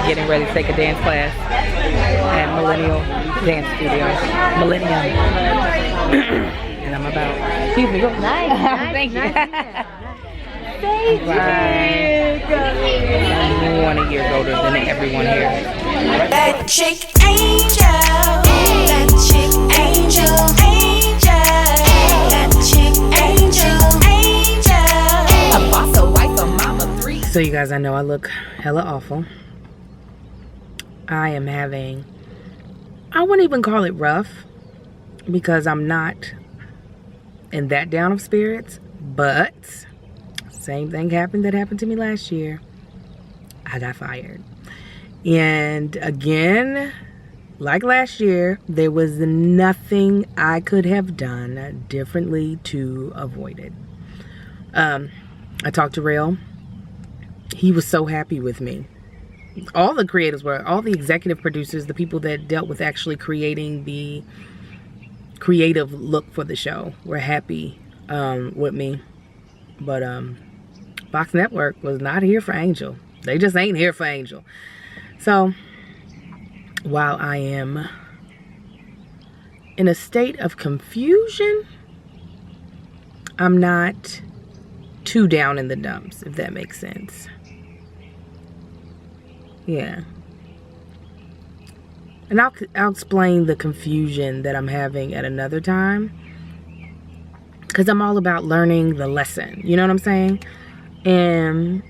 getting ready to take a dance class at Millennial Dance Studio. Millennium. And I'm about, excuse me, go. Nice. Thank you. Thank you. I'm 1 year older than everyone here. That chick angel. That chick angel. That chick angel. A boss, a wife, a mama, 3. So you guys, I know I look hella awful. I am having, I wouldn't even call it rough because I'm not in that down of spirits, but same thing happened that happened to me last year. I got fired. And again, like last year, there was nothing I could have done differently to avoid it. I talked to Rail. He was so happy with me. All the creators were, all the executive producers, the people that dealt with actually creating the creative look for the show were happy with me. But Fox Network was not here for Angel. They just ain't here for Angel. So while I am in a state of confusion, I'm not too down in the dumps, if that makes sense. Yeah. And I'll explain the confusion that I'm having at another time, because I'm all about learning the lesson. You know what I'm saying? And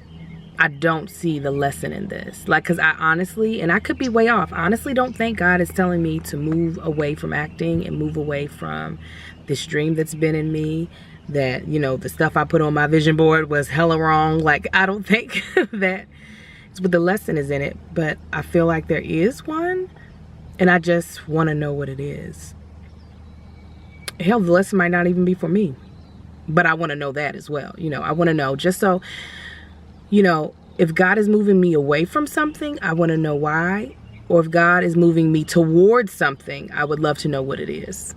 I don't see the lesson in this. Like, because I honestly, and I could be way off, I honestly don't think God is telling me to move away from acting and move away from this dream that's been in me. That, you know, the stuff I put on my vision board was hella wrong. Like, I don't think that it's what the lesson is in it. But I feel like there is one. And I just want to know what it is. Hell, the lesson might not even be for me. But I want to know that as well. You know, I want to know just so, you know, if God is moving me away from something, I want to know why. Or if God is moving me towards something, I would love to know what it is.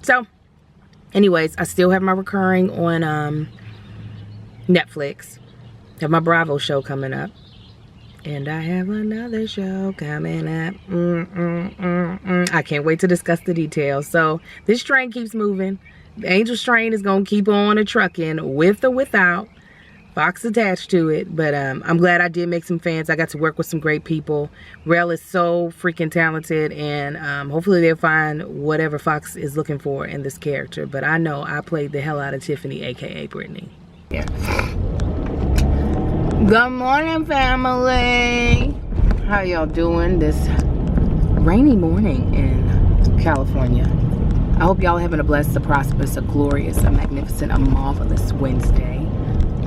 So, anyways, I still have my recurring on Netflix. I have my Bravo show coming up. And I have another show coming up. I can't wait to discuss the details. So this train keeps moving. The Angel's train is going to keep on a trucking with or without Fox attached to it. But I'm glad I did make some fans. I got to work with some great people. Rel is so freaking talented. And hopefully they'll find whatever Fox is looking for in this character. But I know I played the hell out of Tiffany, a.k.a. Brittany. Yeah. Good morning, family. How y'all doing this rainy morning in California? I hope y'all having a blessed, a prosperous, a glorious, a magnificent, a marvelous Wednesday.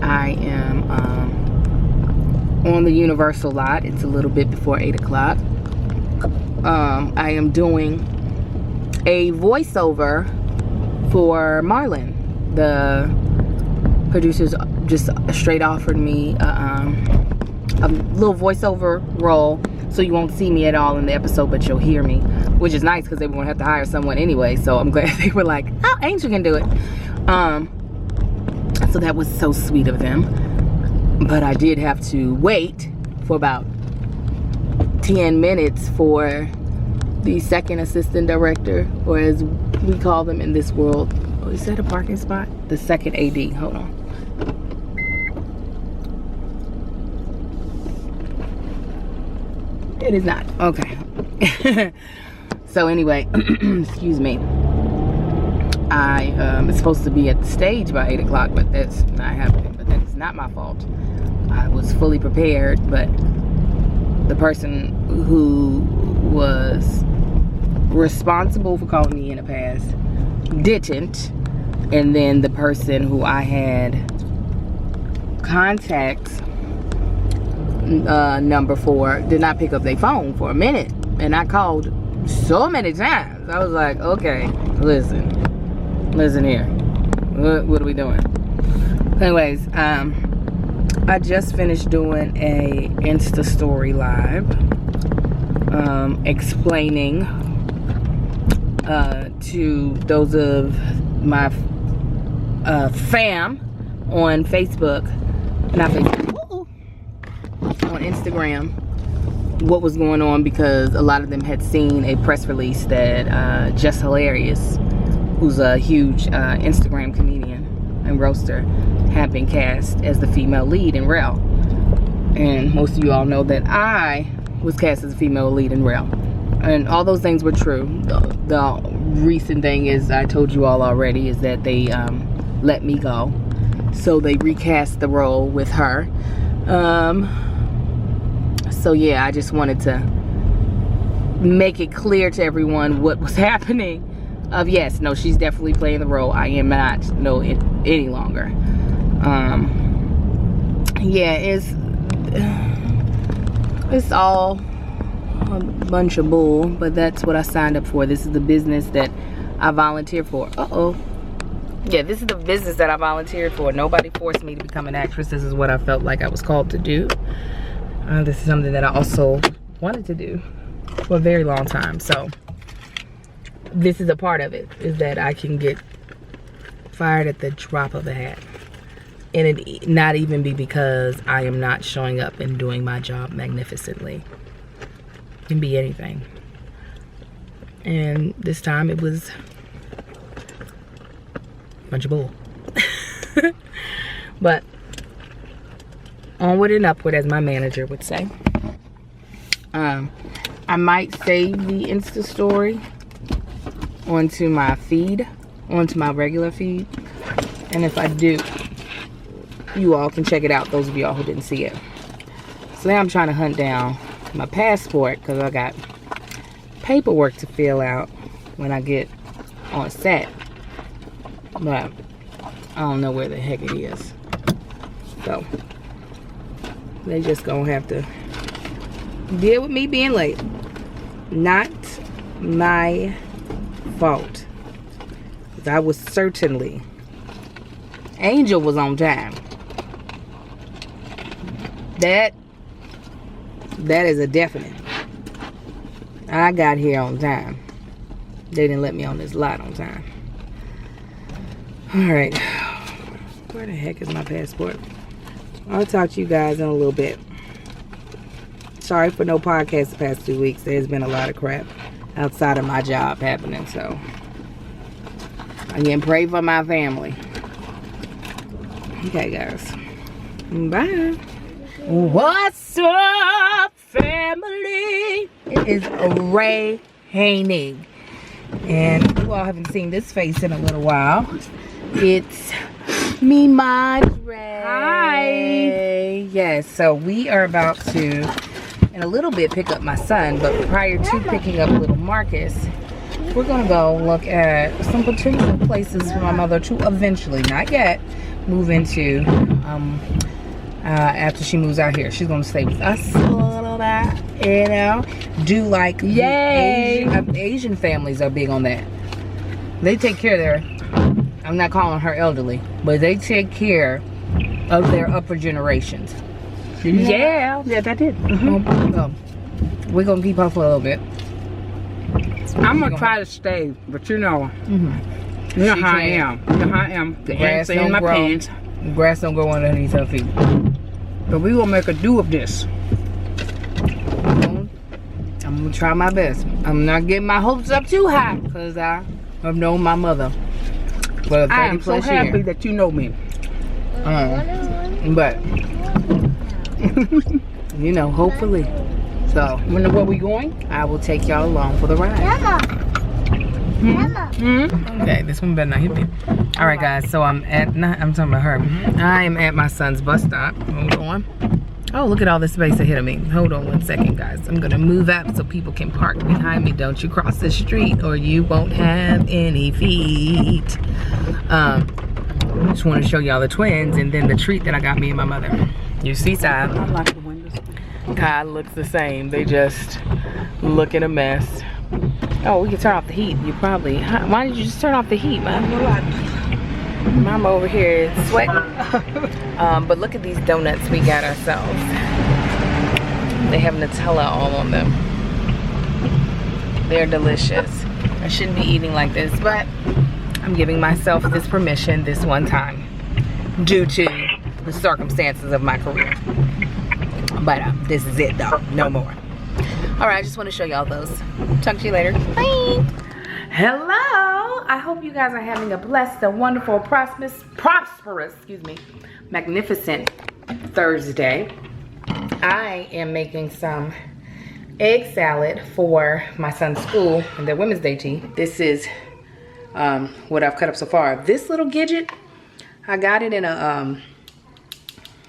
I am on the Universal lot. It's a little bit before 8 o'clock. I am doing a voiceover for Marlon. The producers just straight offered me a little voiceover role, so you won't see me at all in the episode, but you'll hear me, which is nice because they were going to have to hire someone anyway. So I'm glad they were like, oh, Angel can do it. So that was so sweet of them. But I did have to wait for about 10 minutes for the second assistant director, or as we call them in this world. Oh, is that a parking spot? The second AD. Hold on. It is not. Okay. So anyway, excuse me. I am supposed to be at the stage by 8 o'clock, but that's not happening. But that's not my fault. I was fully prepared, but the person who was responsible for calling me in the past didn't. And then the person who I had contact number for did not pick up their phone for a minute, and I called so many times. I was like, okay, listen here, what are we doing? Anyways, I just finished doing a Insta story live explaining to those of my fam on Facebook, not Facebook, on Instagram, what was going on, because a lot of them had seen a press release that Just Hilarious, who's a huge Instagram comedian and roaster, had been cast as the female lead in Rel. And most of you all know that I was cast as a female lead in Rel. And all those things were true. The recent thing is, I told you all already, is that they let me go. So they recast the role with her. So yeah, I just wanted to make it clear to everyone what was happening. Yes, no, she's definitely playing the role. I am not, no, any longer. Yeah, it's all a bunch of bull, but that's what I signed up for. This is the business that I volunteered for. Yeah, this is the business that I volunteered for. Nobody forced me to become an actress. This is what I felt like I was called to do. This is something that I also wanted to do for a very long time. So this is a part of it, is that I can get fired at the drop of a hat. And it not even be because I am not showing up and doing my job magnificently. It can be anything. And this time it was a bunch of bull. But onward and upward, as my manager would say. I might save the Insta story onto my feed, onto my regular feed. And if I do, you all can check it out, those of y'all who didn't see it. So now I'm trying to hunt down my passport, because I got paperwork to fill out when I get on set. But I don't know where the heck it is. So they just gonna have to deal with me being late. Not my fault. I was certainly, Angel was on time. That is a definite. I got here on time. They didn't let me on this lot on time. Alright. Where the heck is my passport? I'll talk to you guys in a little bit. Sorry for no podcast the past 2 weeks. There's been a lot of crap outside of my job happening, so again, pray for my family. Okay, guys. Bye. What's up, family? It is raining, and you all haven't seen this face in a little while. It's me, Madre. Hi. Yes, so we are about to, in a little bit, pick up my son, but prior to picking up little Marcus, we're gonna go look at some potential places for my mother to eventually, not yet, move into. After she moves out here, she's gonna stay with us a little bit, you know. Do like, yay! Asian families are big on that. They take care of their, I'm not calling her elderly, but they take care of their upper generations. Yeah, that did. We're gonna keep her for a little bit. I'm gonna try to stay, but you know, you know how I am. You know how I am. The grass ants in my pants. The grass don't grow underneath her feet. But we gonna make a do of this. I'm gonna try my best. I'm not getting my hopes up too high, because I have known my mother for 30 I am so plus happy years. that you know me. But you know, hopefully. So Where we going? I will take y'all along for the ride. Okay, this one better not hit me. All right, guys. So I'm talking about her. I am at my son's bus stop. Hold on. Oh, look at all this space ahead of me. Hold on 1 second, guys. I'm gonna move up so people can park behind me. Don't you cross the street, or you won't have any feet. Just want to show y'all the twins, and then the treat that I got me and my mother. You see, Sai? I like the windows. Kai looks the same. They just look in a mess. Oh, we can turn off the heat. You probably. Why did you just turn off the heat, man? Mama over here is sweating. But look at these donuts we got ourselves. They have Nutella all on them. They're delicious. I shouldn't be eating like this, but I'm giving myself this permission this one time due to the circumstances of my career. But this is it, though. No more. All right, I just want to show y'all those. Talk to you later. Bye. Hello. I hope you guys are having a blessed, a wonderful, prosperous, excuse me, magnificent Thursday. I am making some egg salad for my son's school and their Women's Day tea. This is what I've cut up so far. This little gidget, I got it in a,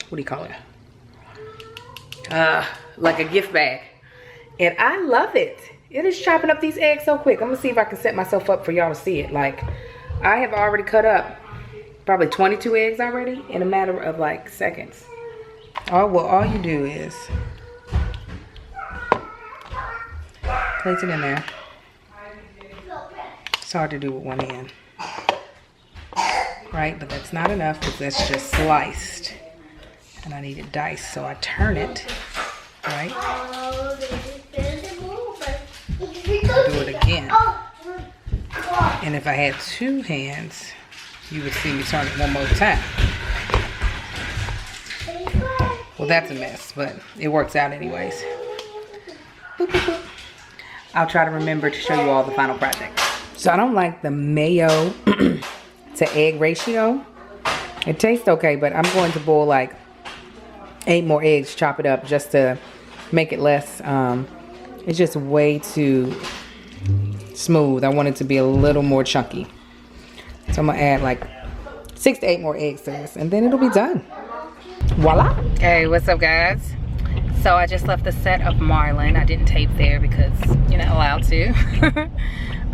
what do you call it? Like a gift bag. And I love it. It is chopping up these eggs so quick. I'm gonna see if I can set myself up for y'all to see it. Like, I have already cut up probably 22 eggs already in a matter of like seconds. All you do is place it in there. It's hard to do with one hand. Right, but that's not enough because that's just sliced. And I need it diced, so I turn it, right? Do it again. And if I had two hands, you would see me turn it one more time. Well, that's a mess, but it works out anyways. Boop, boop, boop. I'll try to remember to show you all the final project. So I don't like the mayo to egg ratio. It tastes okay, but I'm going to boil like 8 more eggs, chop it up just to make it less, it's just way too smooth. I want it to be a little more chunky. So I'm gonna add like 6 to 8 more eggs to this and then it'll be done. Voila. Hey, what's up guys? So I just left the set of Marlin. I didn't tape there because you're not allowed to.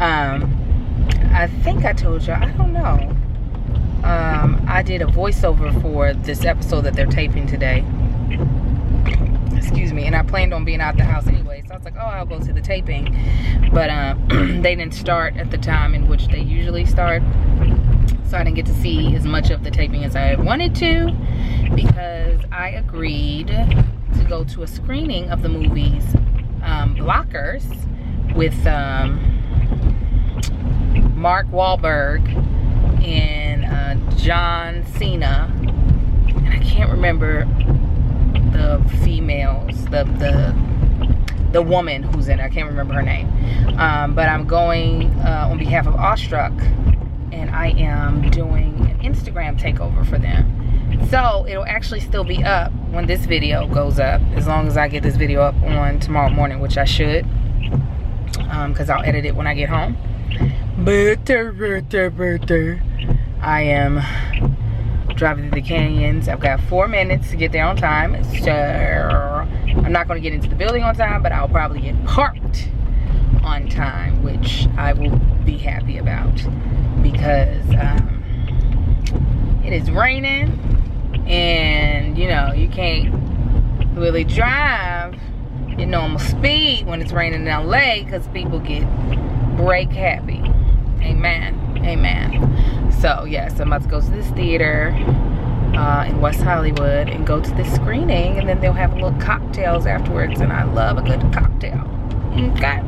I think I told you, I don't know. I did a voiceover for this episode that they're taping today. Excuse me, and I planned on being out the house anyway, so I was like, oh, I'll go to the taping. But they didn't start at the time in which they usually start, so I didn't get to see as much of the taping as I wanted to, because I agreed to go to a screening of the movies Blockers with Mark Wahlberg and John Cena, and I can't remember the females, the woman who's in it. I can't remember her name. But I'm going on behalf of Awestruck, and I am doing an Instagram takeover for them. So it'll actually still be up when this video goes up, as long as I get this video up on tomorrow morning, which I should, because I'll edit it when I get home. But I am driving through the canyons. I've got 4 minutes to get there on time. So I'm not going to get into the building on time, but I'll probably get parked on time, which I will be happy about, because it is raining and you know you can't really drive at normal speed when it's raining in LA, because people get brake happy. Amen. Amen. So yes, I'm about to go to this theater in West Hollywood and go to this screening, and then they'll have little cocktails afterwards, and I love a good cocktail. Okay,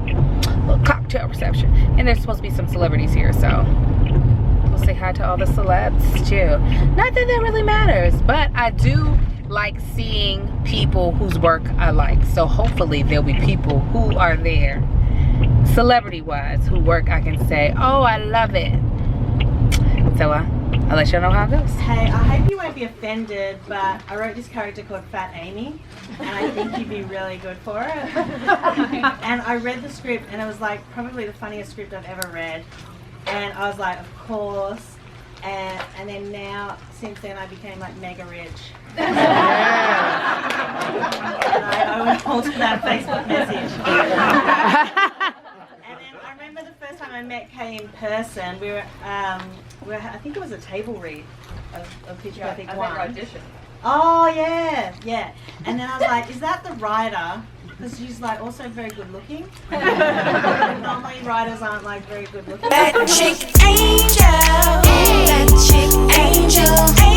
little cocktail reception, and there's supposed to be some celebrities here, so we'll say hi to all the celebs too. Not that that really matters, but I do like seeing people whose work I like, so hopefully there'll be people who are there celebrity-wise who work I can say, oh, I love it. So I'll let y'all know how it goes. Hey, I hope you won't be offended, but I wrote this character called Fat Amy, and I think you'd be really good for it. And I read the script, and it was like probably the funniest script I've ever read. And I was like, of course. And then now, since then, I became like mega rich. And I owe it all to that Facebook message. And then I remember the first time I met Kay in person, we were I think it was a table read of Pitch Perfect 1. Audition. Oh yeah, yeah. And then I was like, is that the writer? Because she's like also very good looking. Normally writers aren't like very good looking. That chick angel, that chick angel.